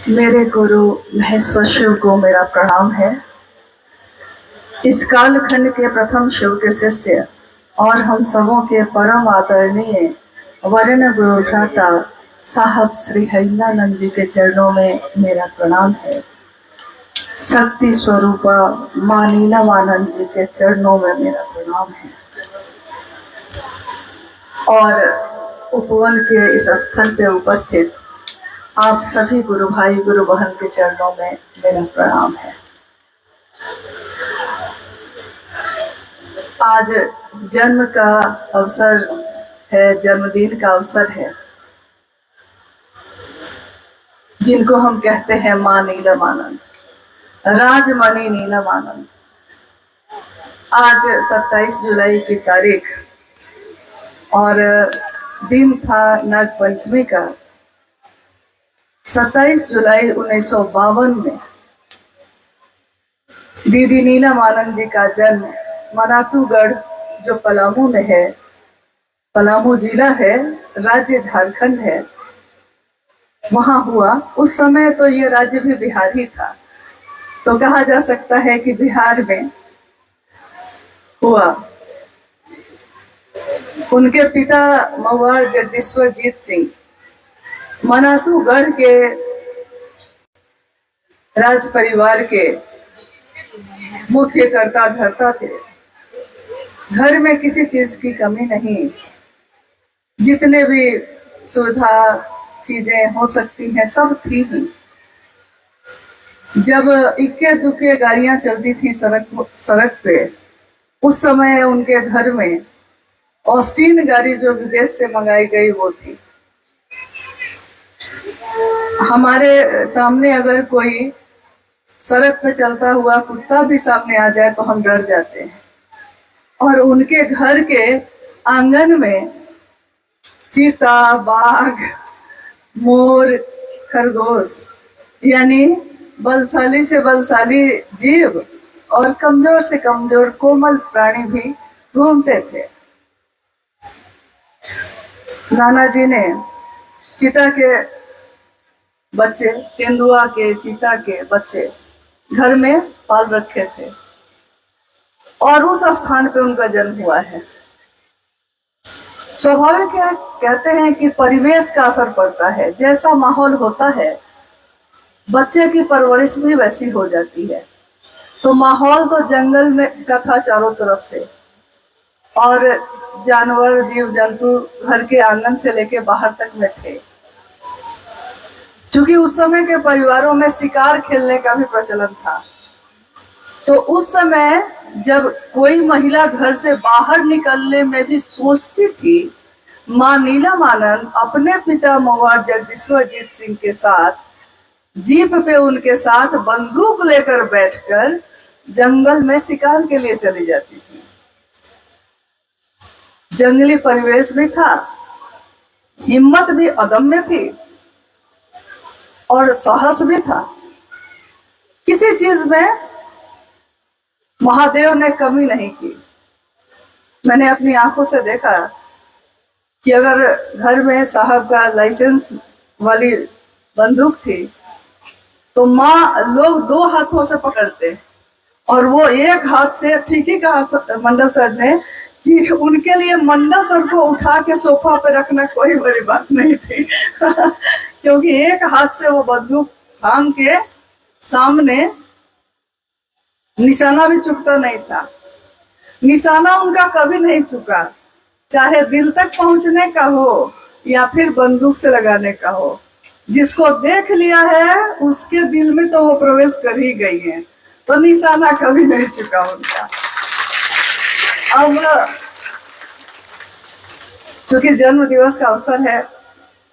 मेरे गुरु महेश्वर शिव को मेरा प्रणाम है। इस कालखंड के प्रथम शिव के शिष्य और हम सबों के परम आदरणीय वर्ण गुरु भ्राता साहब श्री हरिनानंद जी के चरणों में मेरा प्रणाम है। शक्ति स्वरूपा मां नीलमानंद जी के चरणों में मेरा प्रणाम है। और उपवन के इस स्थल पे उपस्थित आप सभी गुरु भाई गुरु बहन के चरणों में मेरा प्रणाम है। आज जन्म का अवसर है, जन्मदिन का अवसर है, जिनको हम कहते हैं मां नीलमानंद, राजमणि नीलमानंद। आज 27 जुलाई की तारीख और दिन था नाग पंचमी का। 27 जुलाई 1952 में दीदी नीलमानंद जी का जन्म मनातूगढ़, जो पलामू में है, पलामू जिला है, राज्य झारखंड है, वहां हुआ। उस समय तो ये राज्य भी बिहार ही था, तो कहा जा सकता है कि बिहार में हुआ। उनके पिता मवार जगदीश्वर जीत सिंह मनातूगढ़ के राज परिवार के मुख्य कर्ता धर्ता थे। घर में किसी चीज की कमी नहीं, जितने भी सुविधा चीजें हो सकती हैं सब थी ही। जब इक्के दुक्के गाड़ियां चलती थी सड़क पे, उस समय उनके घर में ऑस्टिन गाड़ी जो विदेश से मंगाई गई वो थी। हमारे सामने अगर कोई सड़क पे चलता हुआ कुत्ता भी सामने आ जाए तो हम डर जाते हैं। और उनके घर के आंगन में चीता, बाघ, मोर, खरगोश, यानी बलशाली से बलशाली जीव और कमजोर से कमजोर कोमल प्राणी भी घूमते थे। नाना जी ने चीता के बच्चे, तेंदुआ के, चीता के बच्चे घर में पाल रखे थे और उस स्थान पे उनका जन्म हुआ है। स्वाभाविक है, कहते हैं कि परिवेश का असर पड़ता है। जैसा माहौल होता है बच्चे की परवरिश भी वैसी हो जाती है। तो माहौल तो जंगल में का था चारों तरफ से, और जानवर जीव जंतु घर के आंगन से लेके बाहर तक में थे। क्योंकि उस समय के परिवारों में शिकार खेलने का भी प्रचलन था, तो उस समय जब कोई महिला घर से बाहर निकलने में भी सोचती थी, मां नीलमानंद अपने पिता मवार जगदीश्वर जीत सिंह के साथ जीप पे उनके साथ बंदूक लेकर बैठकर जंगल में शिकार के लिए चली जाती थी। जंगली परिवेश भी था, हिम्मत भी अदम्य थी और साहस भी था। किसी चीज में महादेव ने कमी नहीं की। मैंने अपनी आंखों से देखा कि अगर घर में साहब का लाइसेंस वाली बंदूक थी तो लोग 2 हाथों से पकड़ते और वो एक हाथ से, ठीक ही कहा मंडल सर ने कि उनके लिए मंडल सर को उठा के सोफा पे रखना कोई बड़ी बात नहीं थी क्योंकि एक हाथ से वो बंदूक थाम के सामने, निशाना भी चुकता नहीं था। निशाना उनका कभी नहीं चुका, चाहे दिल तक पहुंचने का हो या फिर बंदूक से लगाने का हो। जिसको देख लिया है उसके दिल में तो वो प्रवेश कर ही गई है, तो निशाना कभी नहीं चुका उनका। अब चूंकि जन्म दिवस का अवसर है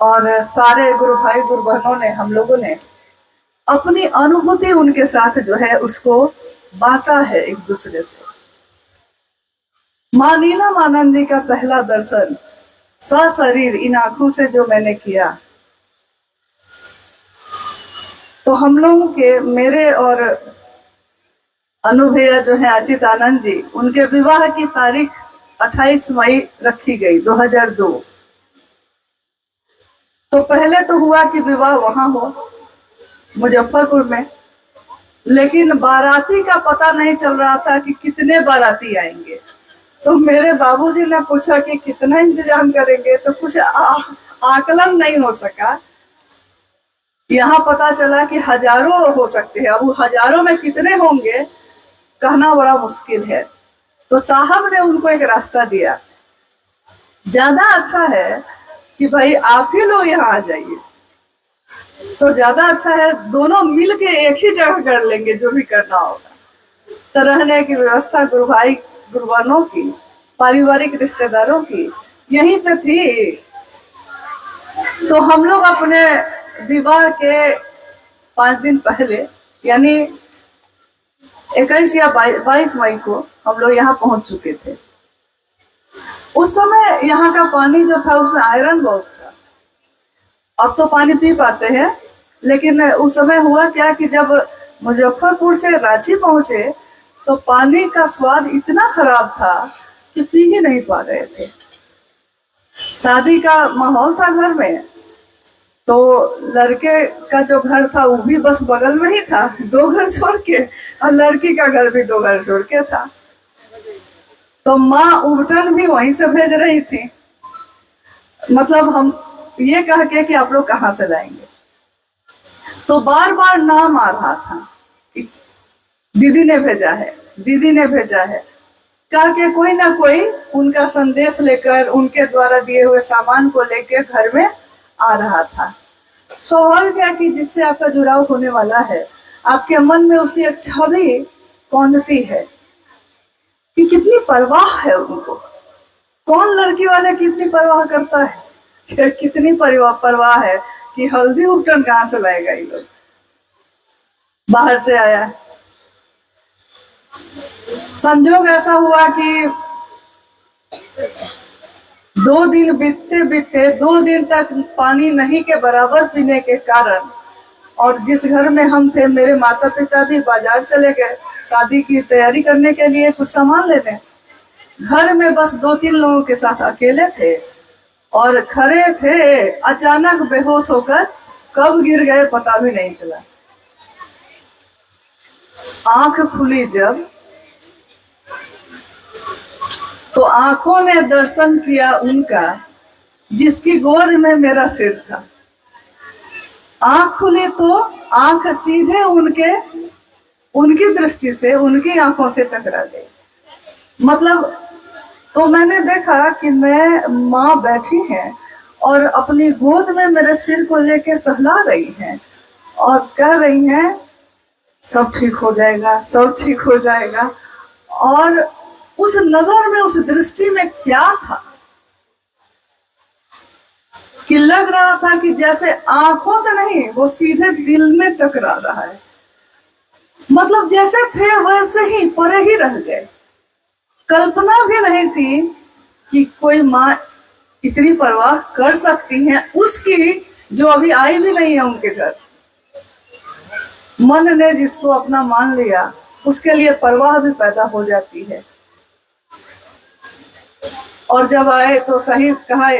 और सारे गुरु भाई गुरु बहनों ने, हम लोगों ने अपनी अनुभूति उनके साथ जो है उसको बांटा है एक दूसरे से। मां नीलमानंद जी का पहला दर्शन सशरीर इन आंखों से जो मैंने किया, तो हम लोगों के, मेरे और अनुभैया जो है अचित आनंद जी, उनके विवाह की तारीख 28 मई रखी गई 2002। तो पहले तो हुआ कि विवाह वहां हो, मुजफ्फरपुर में। लेकिन बाराती का पता नहीं चल रहा था कि कितने बाराती आएंगे। तो मेरे बाबूजी ने पूछा कि कितना इंतजाम करेंगे, तो कुछ आकलन नहीं हो सका। यहाँ पता चला कि हजारों हो सकते हैं। अब हजारों में कितने होंगे कहना बड़ा मुश्किल है। तो साहब ने उनको एक रास्ता दिया, ज्यादा अच्छा है कि भाई आप ही लोग यहाँ आ जाइए, तो ज्यादा अच्छा है, दोनों मिल के एक ही जगह कर लेंगे जो भी करना होगा। तो रहने की व्यवस्था गुरु भाई गुरुबानों की, पारिवारिक रिश्तेदारों की यहीं पे थी। तो हम लोग अपने विवाह के 5 दिन पहले, यानी 21 या 22 मई को हम लोग यहाँ पहुंच चुके थे। उस समय यहाँ का पानी जो था उसमें आयरन बहुत था। अब तो पानी पी पाते हैं, लेकिन उस समय हुआ क्या कि जब मुजफ्फरपुर से रांची पहुंचे तो पानी का स्वाद इतना खराब था कि पी ही नहीं पा रहे थे। शादी का माहौल था घर में, तो लड़के का जो घर था वो भी बस बगल में ही था, 2 घर छोड़ के, और लड़की का घर भी 2 घर छोड़ के था। तो माँ उबटन भी वहीं से भेज रही थी, मतलब हम ये कह के कि आप लोग कहाँ से लाएंगे। तो बार बार नाम आ रहा था कि दीदी ने भेजा है, दीदी ने भेजा है, कह के कोई ना कोई उनका संदेश लेकर, उनके द्वारा दिए हुए सामान को लेकर घर में आ रहा था। स्वाभाविक है कि जिससे आपका जुड़ाव होने वाला है, आपके मन में उसकी एक छवि कौंधती है कि कितनी परवाह है उनको। कौन लड़की वाले कितनी परवाह करता है, कितनी परवाह है कि हल्दी उपटन कहाँ से लाएगा ये लोग, बाहर से आया। संजोग ऐसा हुआ कि 2 दिन बीतते बीतते 2 दिन तक पानी नहीं के बराबर पीने के कारण, और जिस घर में हम थे, मेरे माता पिता भी बाजार चले गए शादी की तैयारी करने के लिए, कुछ सामान लेने। घर में बस 2-3 लोगों के साथ अकेले थे और खड़े थे। अचानक बेहोश होकर कब गिर गए पता भी नहीं चला। आंख खुली जब, तो आंखों ने दर्शन किया उनका जिसकी गोद में मेरा सिर था। आंख खुली तो आंख सीधे उनकी दृष्टि से, उनकी आंखों से टकरा गई। मतलब तो मैंने देखा कि माँ बैठी हैं और अपनी गोद में मेरे सिर को लेके सहला रही हैं और कह रही हैं सब ठीक हो जाएगा, सब ठीक हो जाएगा। और उस नजर में, उस दृष्टि में क्या था कि लग रहा था कि जैसे आंखों से नहीं, वो सीधे दिल में टकरा रहा है। मतलब जैसे थे वैसे ही परे ही रह गए। कल्पना भी नहीं थी कि कोई माँ इतनी परवाह कर सकती है उसकी, जो अभी आई भी नहीं है उनके घर। मन ने जिसको अपना मान लिया उसके लिए परवाह भी पैदा हो जाती है। और जब आए तो सही कहा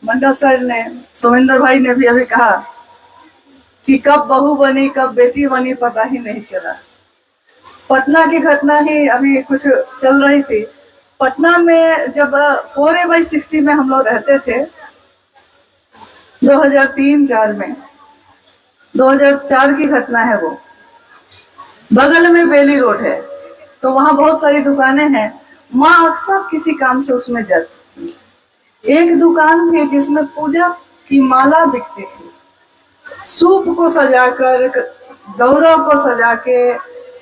मंडल सर ने, सोमेंद्र भाई ने भी अभी कहा कि कब बहू बनी कब बेटी बनी पता ही नहीं चला। पटना की घटना ही अभी कुछ चल रही थी। पटना में जब 4A/60 में हम लोग रहते थे 2003-4 में, 2004 की घटना है वो। बगल में बेली रोड है, तो वहां बहुत सारी दुकानें हैं। माँ अक्सर किसी काम से उसमें जाती थी। एक दुकान थी जिसमें पूजा की माला बिकती थी। सूप को सजाकर, दौरों को सजा के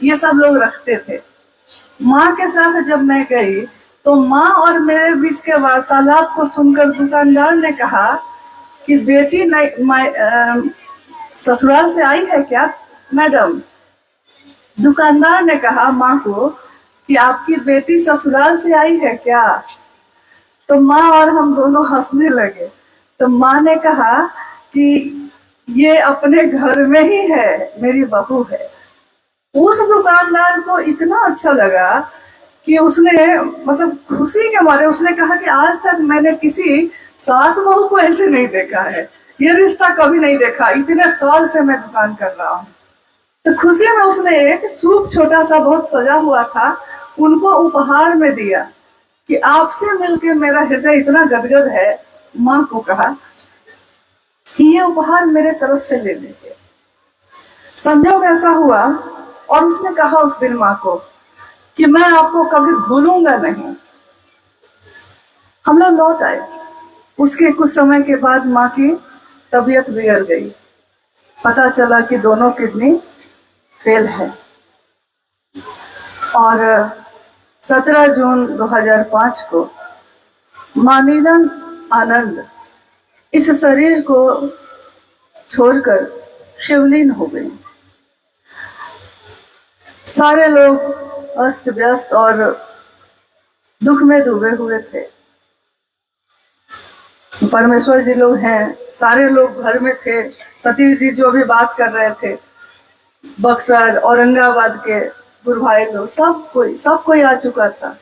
ये सब लोग रखते थे। माँ के साथ जब मैं गई तो माँ और मेरे बीच के वार्तालाप को सुनकर दुकानदार ने कहा कि बेटी ससुराल से आई है क्या मैडम? दुकानदार ने कहा माँ को कि आपकी बेटी ससुराल से आई है क्या? तो माँ और हम दोनों हंसने लगे। तो माँ ने कहा कि ये अपने घर में ही है, मेरी बहू है। उस दुकानदार को इतना अच्छा लगा कि उसने, मतलब खुशी के मारे उसने कहा कि आज तक मैंने किसी सास बहू को ऐसे नहीं देखा है, ये रिश्ता कभी नहीं देखा, इतने साल से मैं दुकान कर रहा हूँ। तो खुशी में उसने एक सूप छोटा सा बहुत सजा हुआ था उनको उपहार में दिया कि आपसे मिलकर मेरा हृदय इतना गदगद है। माँ को कहा कि ये उपहार मेरे तरफ से ले लीजिए। संजोग ऐसा हुआ और उसने कहा उस दिन माँ को कि मैं आपको कभी भूलूंगा नहीं। हम लोग लौट आए। उसके कुछ समय के बाद माँ की तबीयत बिगड़ गई। पता चला कि दोनों किडनी फेल है और 17 जून 2005 को मानीलन आनंद इस शरीर को छोड़कर शिवलीन हो गई। सारे लोग अस्त व्यस्त और दुख में डूबे हुए थे। परमेश्वर जी लोग हैं, सारे लोग घर में थे। सतीश जी जो भी बात कर रहे थे, बक्सर औरंगाबाद के गुरु भाई लोग, सब कोई आ चुका था।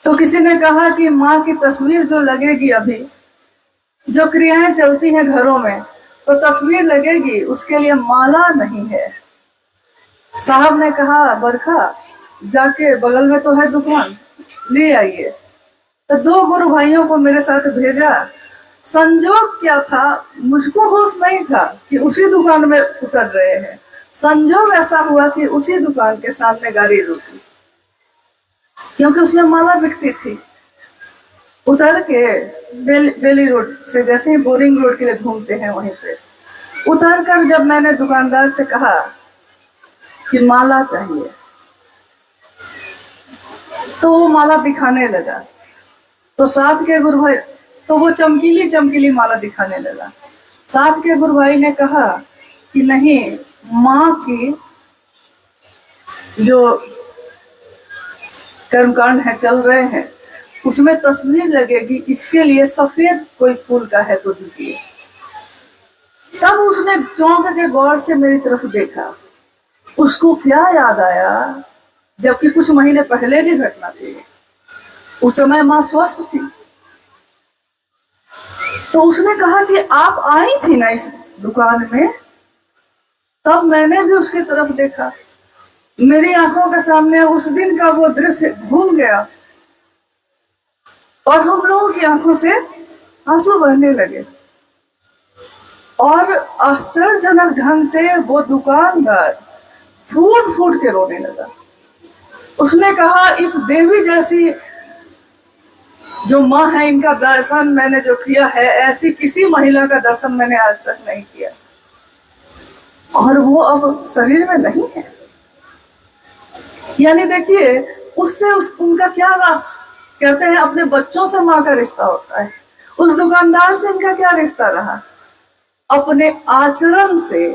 तो किसी ने कहा कि माँ की तस्वीर जो लगेगी, अभी जो क्रियाएं चलती हैं घरों में, तो तस्वीर लगेगी, उसके लिए माला नहीं है। साहब ने कहा बरखा जाके बगल में तो है दुकान, ले आइए। तो 2 गुरु भाइयों को मेरे साथ भेजा। संजोग क्या था, मुझको होश नहीं था कि उसी दुकान में उतर रहे हैं। संजोग ऐसा हुआ कि उसी दुकान के सामने गाड़ी रुकी, क्योंकि उसमें माला बिकती थी। उतर के बेली रोड से, जैसे ही बोरिंग रोड के लिए घूमते हैं वहीं पे उतर कर जब मैंने दुकानदार से कहा कि माला चाहिए, तो वो माला दिखाने लगा। तो साथ के गुरु भाई, तो वो चमकीली चमकीली माला दिखाने लगा। साथ के गुरु भाई ने कहा कि नहीं, माँ की जो कर्मकांड है चल रहे हैं उसमें तस्वीर लगेगी, इसके लिए सफेद कोई फूल का है तो दीजिए। तब उसने चौंक के गौर से मेरी तरफ देखा। उसको क्या याद आया, जबकि कुछ महीने पहले की घटना थी। उस समय माँ स्वस्थ थी। तो उसने कहा कि आप आई थी ना इस दुकान में। तब मैंने भी उसकी तरफ देखा। मेरी आंखों के सामने उस दिन का वो दृश्य घूम गया और हम लोगों की आंखों से आंसू बहने लगे। और आश्चर्यजनक ढंग से वो दुकानदार फूट फूट के रोने लगा। उसने कहा इस देवी जैसी जो माँ है, इनका दर्शन मैंने जो किया है, ऐसी किसी महिला का दर्शन मैंने आज तक नहीं किया। और वो अब शरीर में नहीं है। यानी देखिए, उससे उनका क्या रास्ता, कहते हैं अपने बच्चों से माँ का रिश्ता होता है। उस दुकानदार से इनका क्या रिश्ता रहा? अपने आचरण से।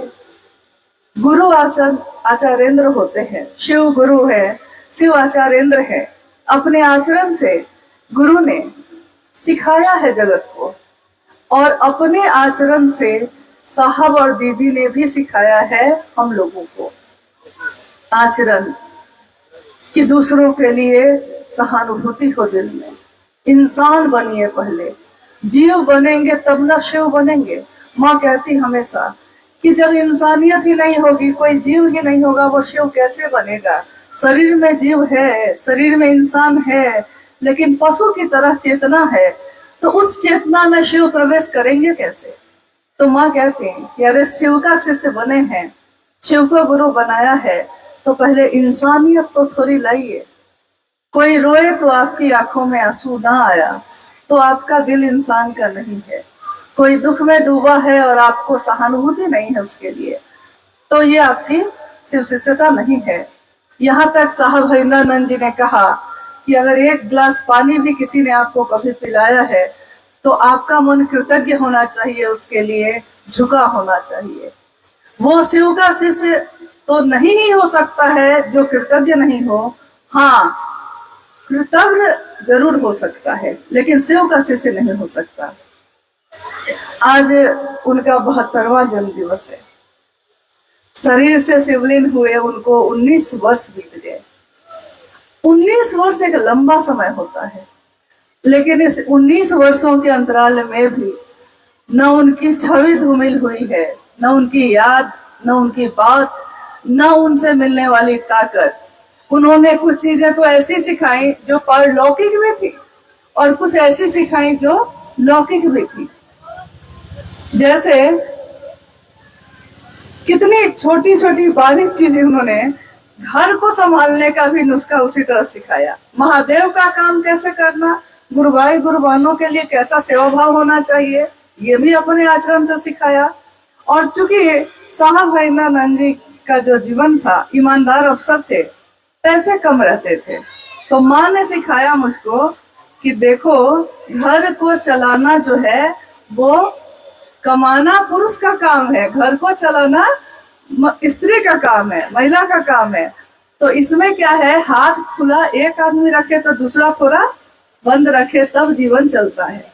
गुरु आचार्येंद्र होते हैं, शिव गुरु है, शिव आचार्येंद्र है। अपने आचरण से गुरु ने सिखाया है जगत को, और अपने आचरण से साहब और दीदी ने भी सिखाया है हम लोगों को आचरण, कि दूसरों के लिए सहानुभूति हो दिल में। इंसान बनिए, पहले जीव बनेंगे तब न शिव बनेंगे। माँ कहती हमेशा कि जब इंसानियत ही नहीं होगी, कोई जीव ही नहीं होगा, वो शिव कैसे बनेगा? शरीर में जीव है, शरीर में इंसान है, लेकिन पशु की तरह चेतना है, तो उस चेतना में शिव प्रवेश करेंगे कैसे? तो माँ कहती हैं कि अरे शिव का शिष्य बने हैं, शिव को गुरु बनाया है, तो पहले इंसानियत तो थोड़ी लाइए। कोई रोए तो आपकी आंखों में आंसू ना आया तो आपका दिल इंसान का नहीं है। कोई दुख में डूबा है और आपको सहानुभूति नहीं है उसके लिए, तो ये आपकी शिव शिष्यता नहीं है। यहाँ तक साहब हरिंद्रानंद जी ने कहा कि अगर एक गिलास पानी भी किसी ने आपको कभी पिलाया है तो आपका मन कृतज्ञ होना चाहिए, उसके लिए झुका होना चाहिए। वो शिव का शिष्य तो नहीं ही हो सकता है जो कृतज्ञ नहीं हो। हाँ, कृतज्ञ जरूर हो सकता है, लेकिन शिव का शिष्य नहीं हो सकता। आज उनका 72वां जन्म दिवस है। शरीर से शिवलीन हुए उनको 19 वर्ष बीत गए। 19 वर्ष एक लंबा समय होता है, लेकिन इस 19 वर्षों के अंतराल में भी न उनकी छवि धूमिल हुई है, न उनकी याद, न उनकी बात, न उनसे मिलने वाली ताकत। उन्होंने कुछ चीजें तो ऐसी सिखाई जो पारलौकिक भी थी और कुछ ऐसी सिखाई जो लौकिक भी थी। जैसे कितनी छोटी छोटी बारीक चीजें उन्होंने घर को संभालने का भी नुस्खा उसी तरह सिखाया। महादेव का काम कैसे करना, गुरु भाई गुरु बहनों के लिए कैसा सेवा भाव होना चाहिए, ये भी अपने आचरण से सिखाया। और चूंकि साहब हरिंद्रानंद जी का जो जीवन था, ईमानदार अफसर थे, पैसे कम रहते थे, तो माँ ने सिखाया मुझको कि देखो घर को चलाना जो है वो कमाना पुरुष का काम है, घर को चलाना स्त्री का काम है, महिला का काम है। तो इसमें क्या है, हाथ खुला एक आदमी रखे तो दूसरा थोड़ा बंद रखे, तब जीवन चलता है।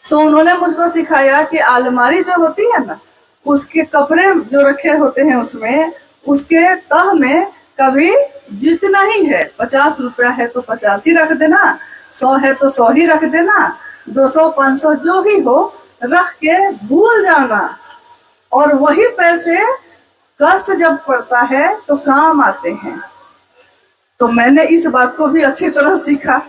तो उन्होंने मुझको सिखाया कि अलमारी जो होती है ना, उसके कपड़े जो रखे होते हैं उसमें, उसके तह में कभी जितना ही है, 50 रुपया है तो 50 ही रख देना, 100 है तो 100 ही रख देना, 200 500 जो ही हो रख के भूल जाना। और वही पैसे कष्ट जब पड़ता है तो काम आते हैं। तो मैंने इस बात को भी अच्छी तरह सीखा,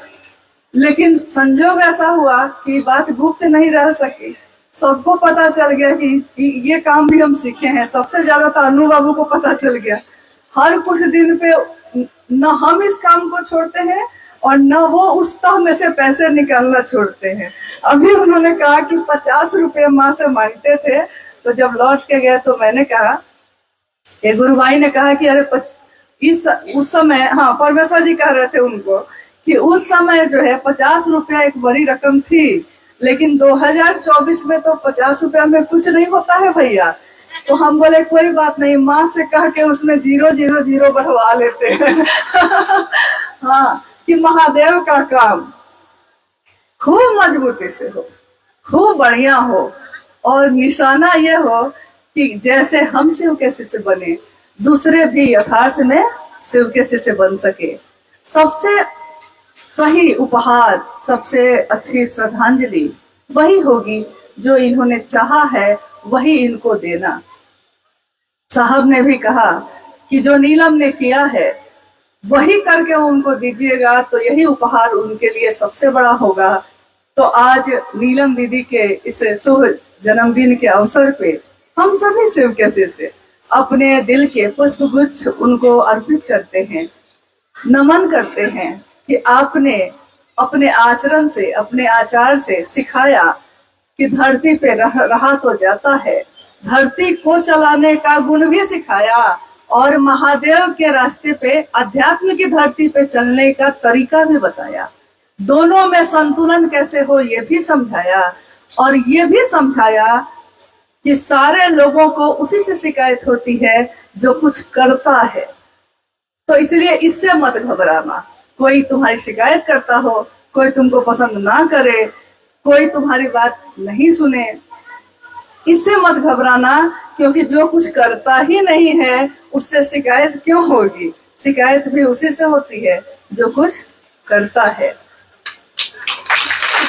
लेकिन संजोग ऐसा हुआ कि बात गुप्त नहीं रह सकी। सबको पता चल गया कि ये काम भी हम सीखे हैं। सबसे ज्यादा तो अनु बाबू को पता चल गया। हर कुछ दिन पे न हम इस काम को छोड़ते हैं और न वो उस तह में से पैसे निकालना छोड़ते हैं। अभी उन्होंने कहा कि 50 रुपये माँ से मांगते थे, तो जब लौट के गए तो मैंने कहा, एक गुरु भाई ने कहा कि अरे उस समय, हाँ परमेश्वर जी कह रहे थे उनको कि उस समय जो है 50 रुपया एक बड़ी रकम थी, लेकिन 2024 में तो 50 रुपया में कुछ नहीं होता है भैया। तो हम बोले कोई बात नहीं, माँ से कह के उसमें 000 बढ़वा लेते हैं। हाँ, कि महादेव का काम खूब मजबूती से हो, खूब बढ़िया हो, और निशाना ये हो कि जैसे हम शिव के शिष्य बने, दूसरे भी यथार्थ में शिव के शिष्य बन सके। सबसे सही उपहार, सबसे अच्छी श्रद्धांजलि वही होगी जो इन्होंने चाहा है, वही इनको देना। साहब ने भी कहा कि जो नीलम ने किया है वही करके उनको दीजिएगा, तो यही उपहार उनके लिए सबसे बड़ा होगा। तो आज नीलम दीदी के इस शुभ जन्मदिन के अवसर पे हम सभी शिव के शिष्य अपने दिल के पुष्प गुच्छ उनको अर्पित करते हैं, नमन करते हैं कि आपने अपने आचरण से, अपने आचार से सिखाया कि धरती पे रहा तो जाता है, धरती को चलाने का गुण भी सिखाया, और महादेव के रास्ते पे, अध्यात्म की धरती पे चलने का तरीका भी बताया। दोनों में संतुलन कैसे हो ये भी समझाया, और ये भी समझाया कि सारे लोगों को उसी से शिकायत होती है जो कुछ करता है। तो इसलिए इससे मत घबराना। कोई तुम्हारी शिकायत करता हो, कोई तुमको पसंद ना करे, कोई तुम्हारी बात नहीं सुने, इससे मत घबराना, क्योंकि जो कुछ करता ही नहीं है उससे शिकायत क्यों होगी। शिकायत भी उसी से होती है जो कुछ करता है।